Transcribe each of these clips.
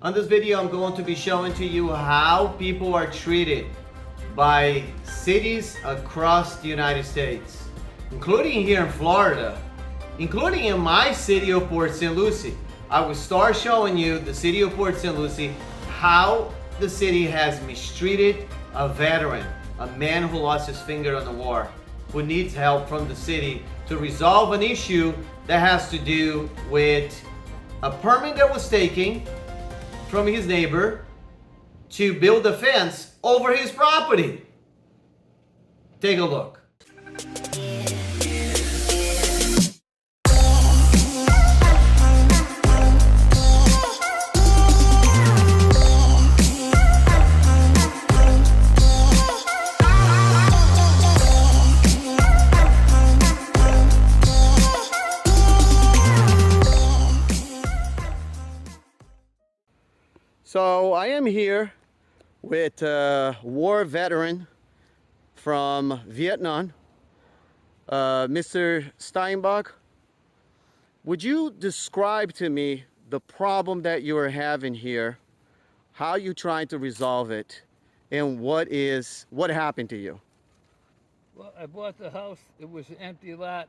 On this video, I'm going to be showing to you how people are treated by cities across the United States, including here in Florida, including in my city of Port Saint Lucie. I will start showing you the city of Port Saint Lucie, how the city has mistreated a veteran, a man who lost his finger in the war, who needs help from the city to resolve an issue that has to do with a permit that was taken from his neighbor to build a fence over his property. Take a look. So I am here with a war veteran from Vietnam, Mr. Steinbach. Would you describe to me the problem that you are having here, how you trying to resolve it, and what happened to you? Well, I bought the house. It was an empty lot.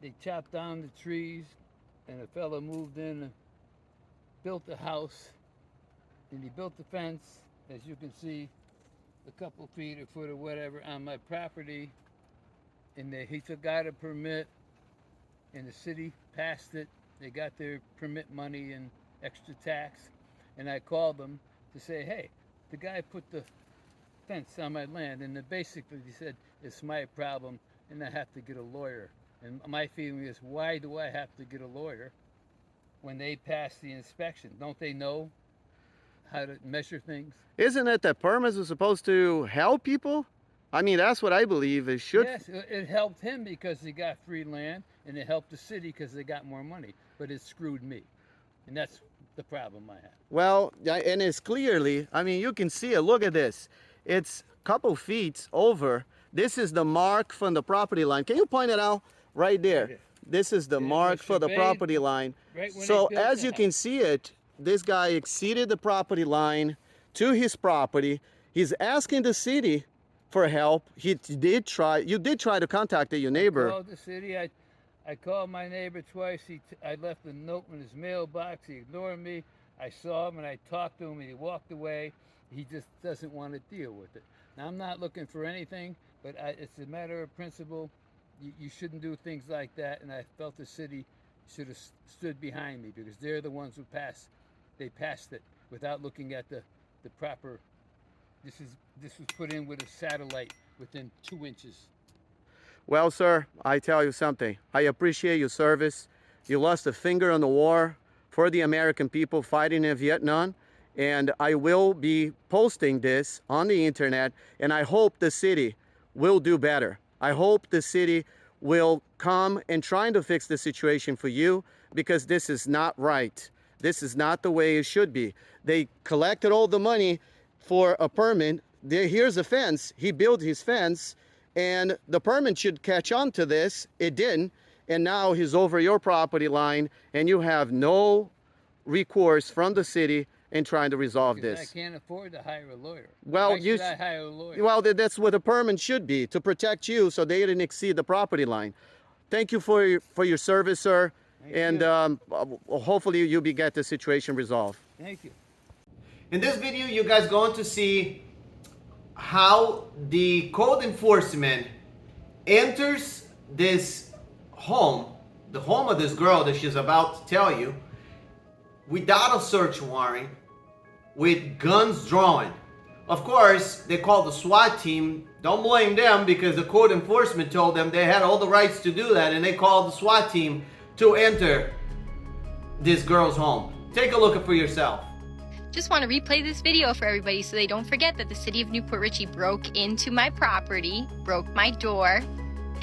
They chopped down the trees, and a fella moved in and built the house. And he built the fence, as you can see, a couple feet, a foot or whatever, on my property. And he took out a permit, and the city passed it. They got their permit money and extra tax. And I called them to say, hey, the guy put the fence on my land. And basically he said, it's my problem, and I have to get a lawyer. And my feeling is, why do I have to get a lawyer when they pass the inspection? Don't they know how to measure things? Isn't it that permits are supposed to help people? I mean, that's what I believe it should. Yes, it helped him because he got free land, and it helped the city because they got more money, but it screwed me. And that's the problem I have. Well, and it's clearly, I mean, you can see it. Look at this. It's a couple feet over. This is the mark from the property line. Can you point it out right there? This is the mark for the property line. Right, so as you can see it, this guy exceeded the property line to his property. He's asking the city for help. You did try to contact your neighbor. I called the city. I called my neighbor twice. I left a note in his mailbox. He ignored me. I saw him and I talked to him and he walked away. He just doesn't want to deal with it. Now, I'm not looking for anything, but it's a matter of principle. You shouldn't do things like that, and I felt the city should have stood behind me because they're the ones who passed. They passed it without looking at the proper. This was put in with a satellite within 2 inches. Well, sir, I tell you something. I appreciate your service. You lost a finger in the war for the American people fighting in Vietnam, and I will be posting this on the internet, and I hope the city will do better. I hope the city will come and try to fix the situation for you, because this is not right. This is not the way it should be. They collected all the money for a permit. Here's a fence. He built his fence, and the permit should catch on to this. It didn't, and now he's over your property line, and you have no recourse from the city in trying to resolve Because this. I can't afford to hire a lawyer. Well, Why should I hire a lawyer? Well, that's what a permit should be, to protect you so they didn't exceed the property line. Thank you for your service, sir. Thank you. Hopefully you'll get the situation resolved. Thank you. In this video, you guys going to see how the code enforcement enters this home, the home of this girl that she's about to tell you, without a search warrant, with guns drawn. Of course, they called the SWAT team. Don't blame them, because the code enforcement told them they had all the rights to do that, and they called the SWAT team to enter this girl's home. Take a look at for yourself. Just want to replay this video for everybody so they don't forget that the city of Newport Richey broke into my property, broke my door,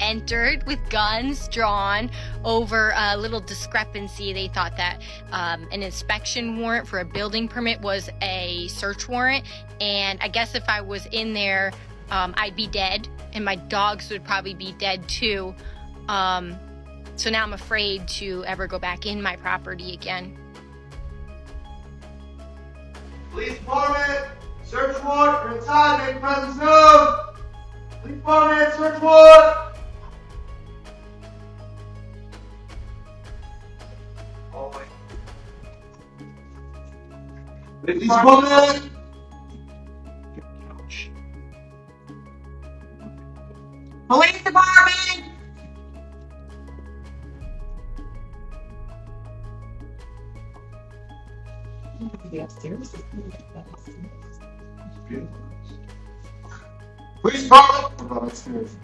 entered with guns drawn over a little discrepancy. They thought that an inspection warrant for a building permit was a search warrant, and I guess if I was in there, I'd be dead, and my dogs would probably be dead too. So now I'm afraid to ever go back in my property again. Police department, search warrant, retaliating, presence known. Police department, search warrant. Oh, wait. Police department. Police department! Be upstairs. Police department. Upstairs.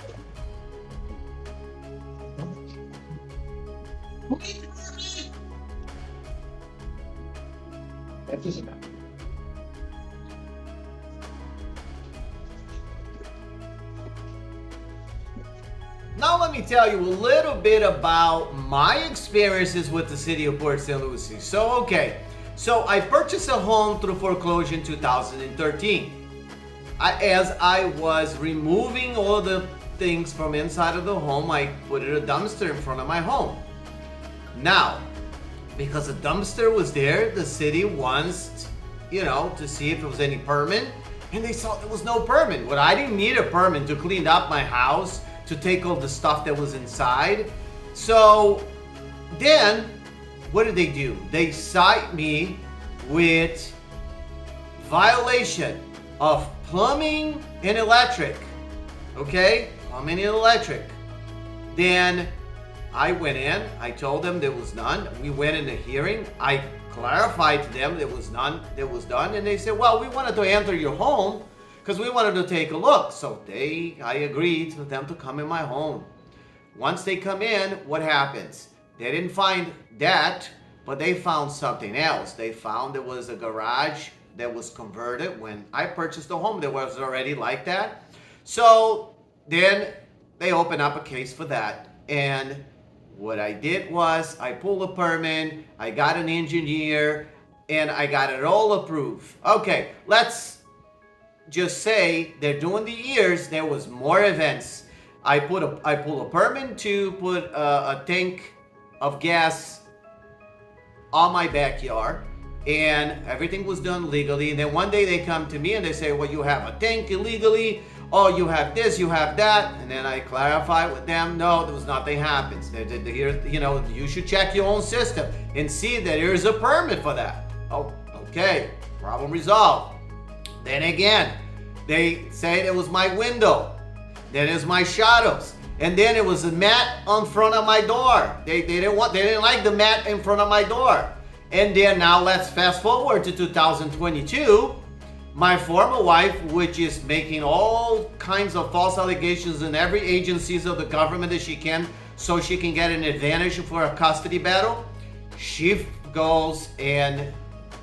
Police department! That's just enough. Now let me tell you a little bit about my experiences with the city of Port Saint Lucie. So I purchased a home through foreclosure in 2013. As I was removing all the things from inside of the home, I put a dumpster in front of my home. Now, because the dumpster was there, the city wants, to see if there was any permit, and they saw there was no permit. Well, I didn't need a permit to clean up my house, to take all the stuff that was inside. So then, what did they do? They cite me with violation of plumbing and electric. Okay? Plumbing and electric. Then I went in, I told them there was none. We went in the hearing. I clarified to them there was none that was done. And they said, well, we wanted to enter your home because we wanted to take a look. So I agreed for them to come in my home. Once they come in, what happens? They didn't find that, but they found something else. They found there was a garage that was converted. When I purchased the home, there was already like that. So then they opened up a case for that. And what I did was I pulled a permit, I got an engineer, and I got it all approved. Okay, let's just say that during the years there was more events. I pulled a permit to put a tank of gas on my backyard, and everything was done legally. And then one day they come to me and they say, well, you have a tank illegally. Oh, you have this, you have that. And then I clarify with them, no, there was nothing happens. You should check your own system and see that there's a permit for that. Oh, okay, problem resolved. Then again, they say it was my window. Then it was my shadows. And then it was a mat on front of my door. They didn't like the mat in front of my door. And then now let's fast forward to 2022. My former wife, which is making all kinds of false allegations in every agencies of the government that she can, so she can get an advantage for a custody battle, she goes and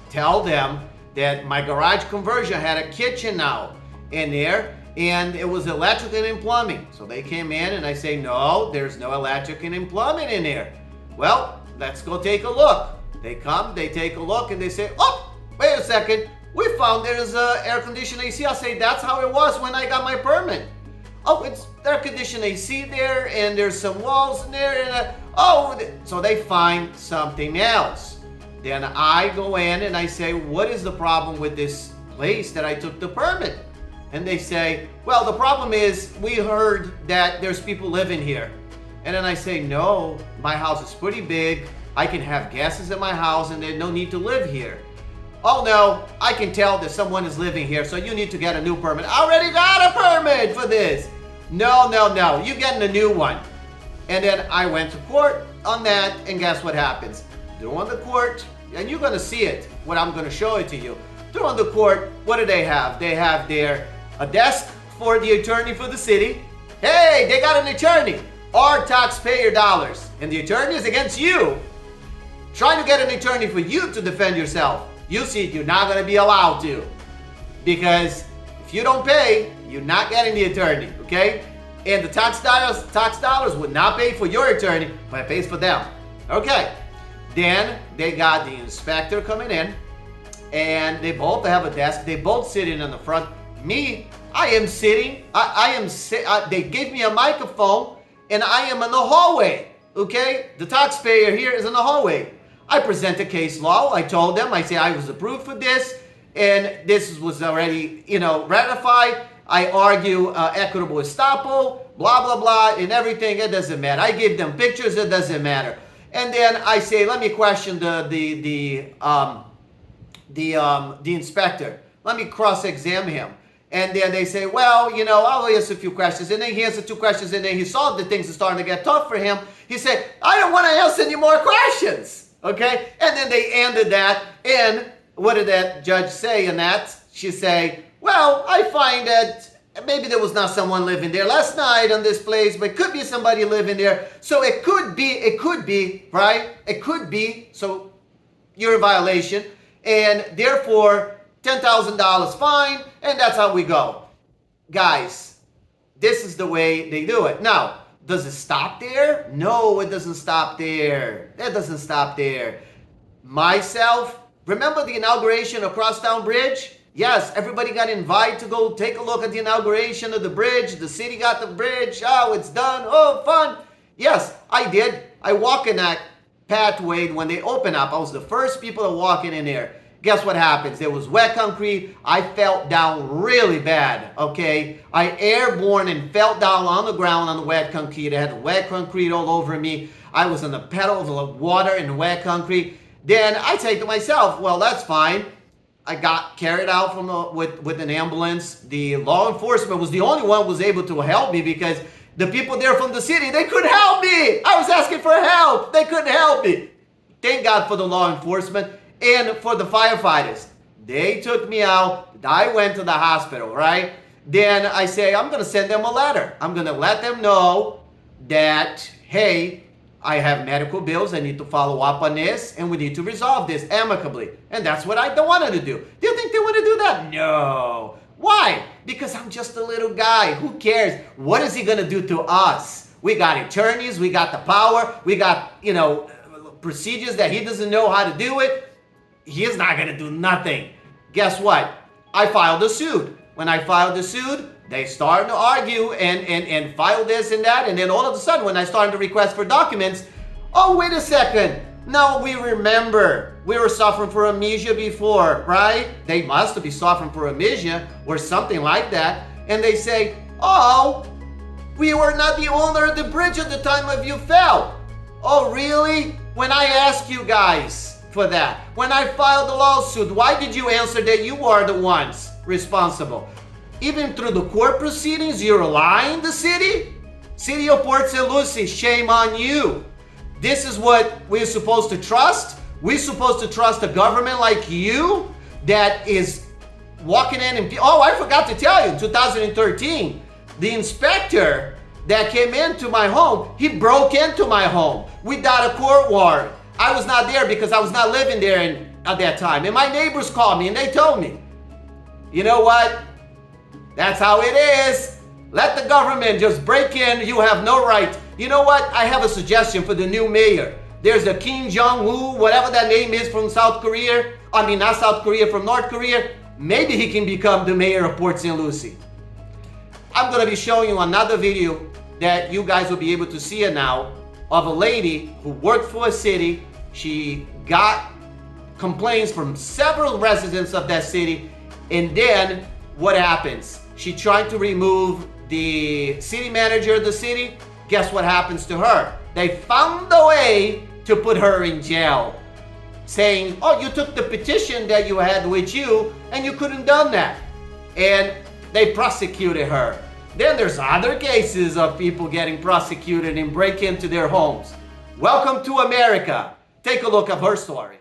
tell them that my garage conversion had a kitchen now in there, and it was electric and plumbing. So they came in and I say, no, there's no electric and plumbing in there. Well, let's go take a look. They come, they take a look, and they say, oh, wait a second, we found there's air conditioned AC. I say, that's how it was when I got my permit. Oh, it's air conditioned AC there, and there's some walls in there, and so they find something else. Then I go in and I say, what is the problem with this place that I took the permit? And they say, well, the problem is we heard that there's people living here. And then I say, no, my house is pretty big. I can have guests in my house and there's no need to live here. Oh no, I can tell that someone is living here, so you need to get a new permit. I already got a permit for this. No, you're getting a new one. And then I went to court on that, and guess what happens? During the court, and you're gonna see it, what I'm gonna show it to you. During the court, what do they have? They have there a desk for the attorney for the city. Hey, they got an attorney. Our taxpayer dollars. And the attorney is against you. Trying to get an attorney for you to defend yourself. You see, you're not going to be allowed to. Because if you don't pay, you're not getting the attorney, okay? And the tax dollars would not pay for your attorney, but it pays for them. Okay. Then they got the inspector coming in, and they both have a desk. They both sitting in the front. Me, I am sitting. They gave me a microphone, and I am in the hallway. Okay, the taxpayer here is in the hallway. I present the case law. I told them, I say I was approved for this. and this was already, ratified. I argue equitable estoppel, blah, blah, blah, and everything. It doesn't matter. I give them pictures. It doesn't matter. And then I say, let me question the inspector. Let me cross-examine him. And then they say, well, I'll answer a few questions. And then he answered 2 questions, and then he saw that things are starting to get tough for him. He said, I don't want to answer any more questions. Okay? And then they ended that. And what did that judge say in that? She say, well, I find that maybe there was not someone living there last night on this place, but it could be somebody living there. So it could be, right? It could be. So you're in violation. And therefore, $10,000 fine, and that's how we go. Guys, this is the way they do it. Now, does it stop there? No, it doesn't stop there. It doesn't stop there. Myself, remember the inauguration of Crosstown Bridge? Yes, everybody got invited to go take a look at the inauguration of the bridge. The city got the bridge. Oh, it's done. Oh, fun. Yes, I did. I walked in that pathway when they opened up. I was the first people to walk in there. Guess what happens? There was wet concrete. I fell down really bad, okay? I airborne and fell down on the ground on the wet concrete. I had wet concrete all over me. I was in the puddles of water and wet concrete. Then I say to myself, well, that's fine. I got carried out from with an ambulance. The law enforcement was the only one who was able to help me because the people there from the city, they couldn't help me. I was asking for help. They couldn't help me. Thank God for the law enforcement. And for the firefighters, they took me out. I went to the hospital, right? Then I say, I'm going to send them a letter. I'm going to let them know that, hey, I have medical bills. I need to follow up on this, and we need to resolve this amicably. And that's what I wanted to do. Do you think they want to do that? No. Why? Because I'm just a little guy. Who cares? What is he going to do to us? We got attorneys. We got the power. We got, procedures that he doesn't know how to do it. He's not going to do nothing. Guess what? I filed a suit. When I filed the suit, they started to argue and file this and that. And then all of a sudden, when I started to request for documents, oh, wait a second. Now we remember we were suffering from amnesia before, right? They must be suffering from amnesia or something like that. And they say, oh, we were not the owner of the bridge at the time of you fell. Oh, really? When I asked you guys for that, when I filed the lawsuit, why did you answer that you are the ones responsible? Even through the court proceedings, you're lying, the city? City of Port Saint Lucie, shame on you. This is what we're supposed to trust? We're supposed to trust a government like you that is walking in and... Oh, I forgot to tell you, in 2013, the inspector that came into my home, he broke into my home without a court warrant. I was not there because I was not living there at that time. And my neighbors called me and they told me, you know what? That's how it is. Let the government just break in. You have no right. You know what? I have a suggestion for the new mayor. There's a Kim Jong-un, whatever that name is from South Korea. I mean, not South Korea, from North Korea. Maybe he can become the mayor of Port Saint Lucie. I'm going to be showing you another video that you guys will be able to see it now of a lady who worked for a city. She got complaints from several residents of that city. And then what happens? She tried to remove the city manager of the city. Guess what happens to her? They found a way to put her in jail, saying, oh, you took the petition that you had with you and you couldn't done that. And they prosecuted her. Then there's other cases of people getting prosecuted and break into their homes. Welcome to America. Take a look at her story.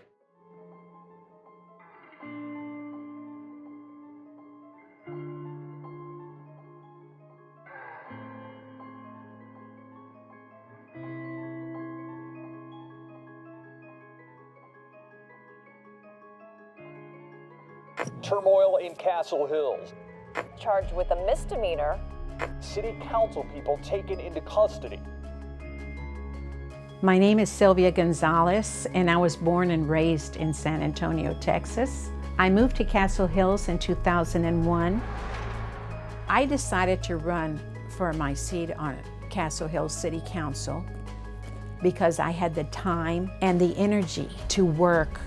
Turmoil in Castle Hills. Charged with a misdemeanor. City council people taken into custody. My name is Sylvia Gonzalez, and I was born and raised in San Antonio, Texas. I moved to Castle Hills in 2001. I decided to run for my seat on Castle Hills City Council because I had the time and the energy to work.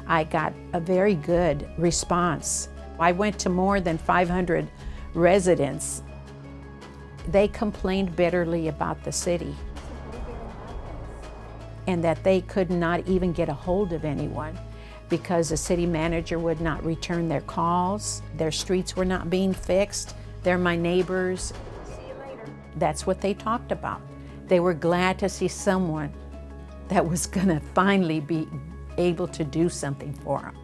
I got a very good response. I went to more than 500 residents. They complained bitterly about the city and that they could not even get a hold of anyone because the city manager would not return their calls, their streets were not being fixed, they're my neighbors. See you later. That's what they talked about. They were glad to see someone that was gonna finally be able to do something for them.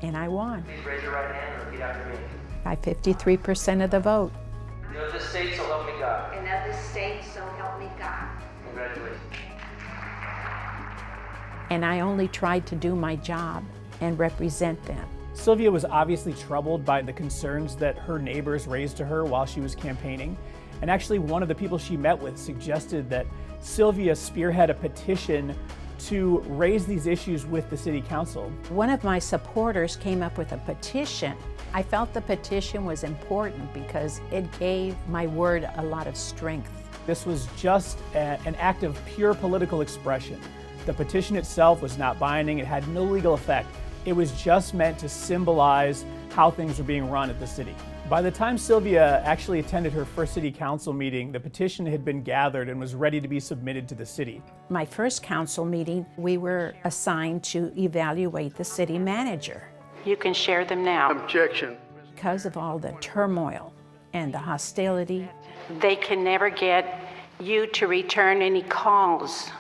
And I won. Please raise your right hand and repeat after me. By 53% of the vote. And of this state, so help me God. And of this state, so help me God. Congratulations. And I only tried to do my job and represent them. Sylvia was obviously troubled by the concerns that her neighbors raised to her while she was campaigning. And actually, one of the people she met with suggested that Sylvia spearhead a petition to raise these issues with the city council. One of my supporters came up with a petition. I felt the petition was important because it gave my word a lot of strength. This was just an act of pure political expression. The petition itself was not binding, it had no legal effect. It was just meant to symbolize how things were being run at the city. By the time Sylvia actually attended her first city council meeting, the petition had been gathered and was ready to be submitted to the city. My first council meeting, we were assigned to evaluate the city manager. You can share them now. Objection. Because of all the turmoil and the hostility, they can never get you to return any calls.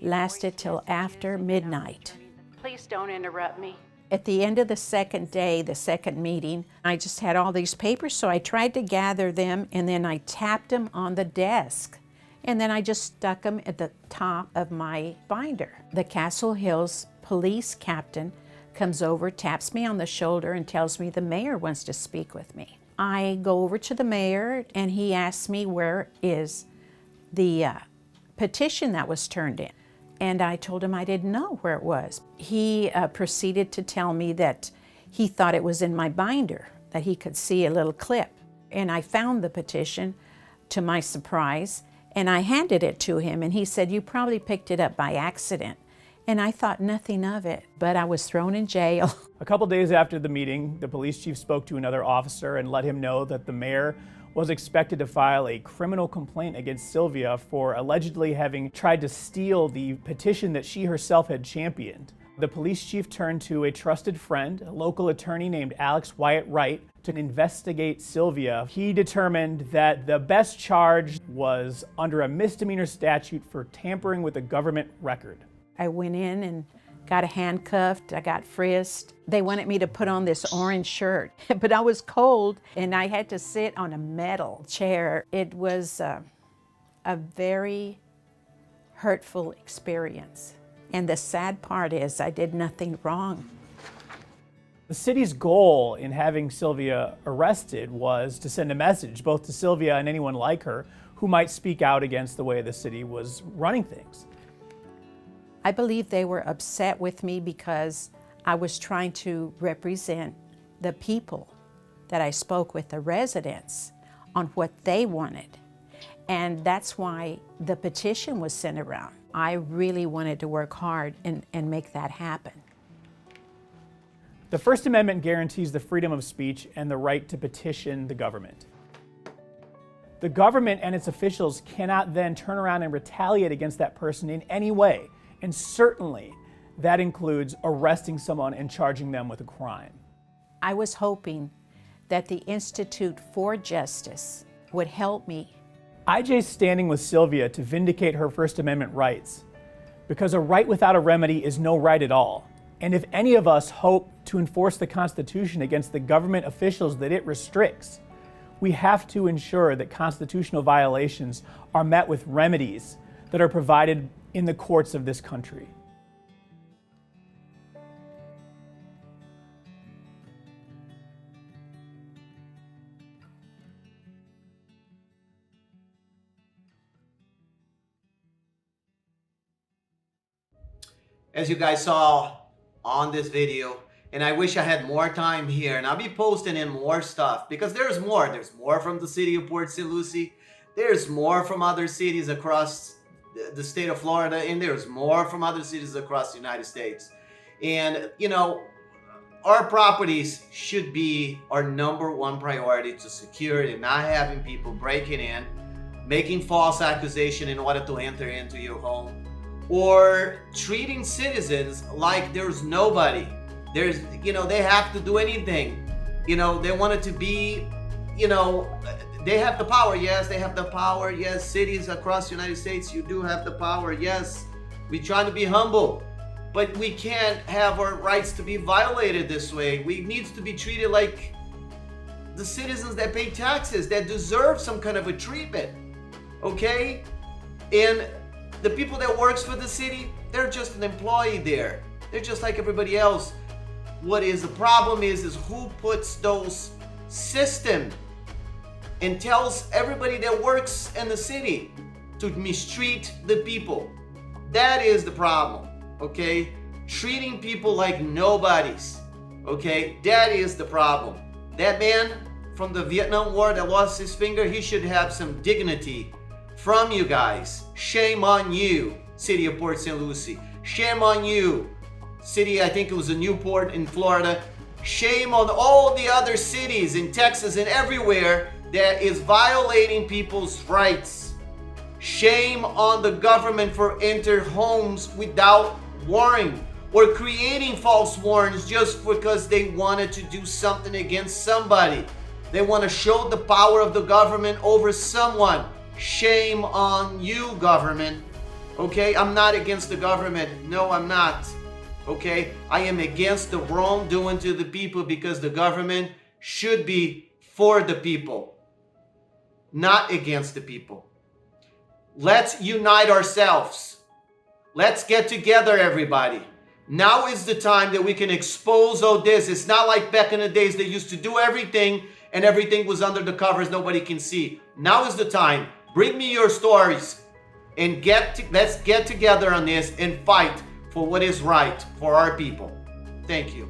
Lasted till after midnight. Please don't interrupt me. At the end of the second day, the second meeting, I just had all these papers, so I tried to gather them and then I tapped them on the desk. And then I just stuck them at the top of my binder. The Castle Hills police captain comes over, taps me on the shoulder and tells me the mayor wants to speak with me. I go over to the mayor and he asks me where is the petition that was turned in. And I told him I didn't know where it was. He proceeded to tell me that he thought it was in my binder, that he could see a little clip. And I found the petition, to my surprise, and I handed it to him, and he said, "You probably picked it up by accident." And I thought nothing of it, but I was thrown in jail. A couple days after the meeting, the police chief spoke to another officer and let him know that the mayor was expected to file a criminal complaint against Sylvia for allegedly having tried to steal the petition that she herself had championed. The police chief turned to a trusted friend, a local attorney named Alex Wyatt Wright, to investigate Sylvia. He determined that the best charge was under a misdemeanor statute for tampering with a government record. I went in and got handcuffed, I got frisked. They wanted me to put on this orange shirt, but I was cold and I had to sit on a metal chair. It was a very hurtful experience. And the sad part is I did nothing wrong. The city's goal in having Sylvia arrested was to send a message both to Sylvia and anyone like her who might speak out against the way the city was running things. I believe they were upset with me because I was trying to represent the people that I spoke with, the residents, on what they wanted. And that's why the petition was sent around. I really wanted to work hard and make that happen. The First Amendment guarantees the freedom of speech and the right to petition the government. The government and its officials cannot then turn around and retaliate against that person in any way. And certainly, that includes arresting someone and charging them with a crime. I was hoping that the Institute for Justice would help me. IJ's standing with Sylvia to vindicate her First Amendment rights, because a right without a remedy is no right at all. And if any of us hope to enforce the Constitution against the government officials that it restricts, we have to ensure that constitutional violations are met with remedies that are provided in the courts of this country. As you guys saw on this video, and I wish I had more time here, and I'll be posting in more stuff because there's more. There's more from the city of Port Saint Lucie. There's more from other cities across the state of Florida, and there's more from other cities across the United States. And, you know, our properties should be our #1 priority to secure it and not having people breaking in, making false accusation in order to enter into your home, or treating citizens like there's nobody. There's, you know, they have to do anything. You know, they want it to be, you know, they have the power. Yes, they have the power. Yes, cities across the United States, you do have the power. Yes, we try to be humble, but we can't have our rights to be violated this way. We need to be treated like the citizens that pay taxes, that deserve some kind of a treatment, okay? And the people that works for the city, they're just an employee there. They're just like everybody else. What is the problem is who puts those systems and tells everybody that works in the city to mistreat the people. That is the problem, okay? Treating people like nobodies, okay? That is the problem. That man from the Vietnam War that lost his finger, he should have some dignity from you guys. Shame on you, city of Port Saint Lucie. Shame on you, city, I think it was a Newport in Florida. Shame on all the other cities in Texas and everywhere that is violating people's rights. Shame on the government for entering homes without warrant or creating false warrants just because they wanted to do something against somebody. They want to show the power of the government over someone. Shame on you, government. Okay, I'm not against the government. No, I'm not. Okay, I am against the wrongdoing to the people because the government should be for the people, not against the people. Let's unite ourselves. Let's get together, everybody. Now is the time that we can expose all this. It's not like back in the days they used to do everything and everything was under the covers, nobody can see. Now is the time. Bring me your stories and let's get together on this and fight for what is right for our people. Thank you.